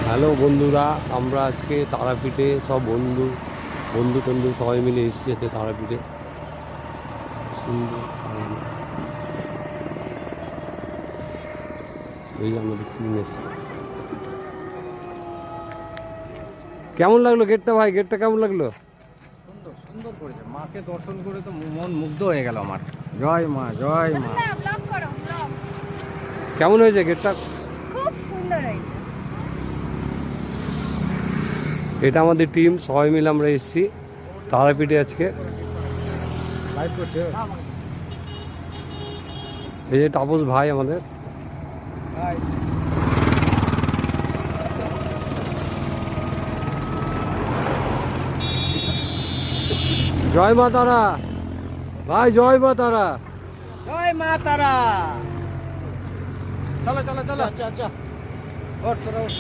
Hello বন্ধুরা, আমরা আজকে তারাপীঠে সব বন্ধু বন্ধু সবাই মিলে এসেছে তারাপীঠে। সুন্দর এই আমাদের টিম এসছে। কেমন লাগলো গেটটা ভাই? গেটটা কেমন লাগলো? সুন্দর সুন্দর করেছে। মাকে দর্শন করে তো মন মুগ্ধ হয়ে গেল আমার। জয় মা, জয় মা। কেমন হয়েছে গেটটা? খুব সুন্দর হয়েছে। এটা আমাদের টিম, সবাই মিলে আমরা এসেছি তারাপীঠে আজকে। লাইভ করছে। এই যে তাপস ভাই আমাদের। হাই। জয় মা তারা ভাই, জয় মা তারা। জয় মা তারা। চলো চলো চলো। ওঠ তোরা ওঠ।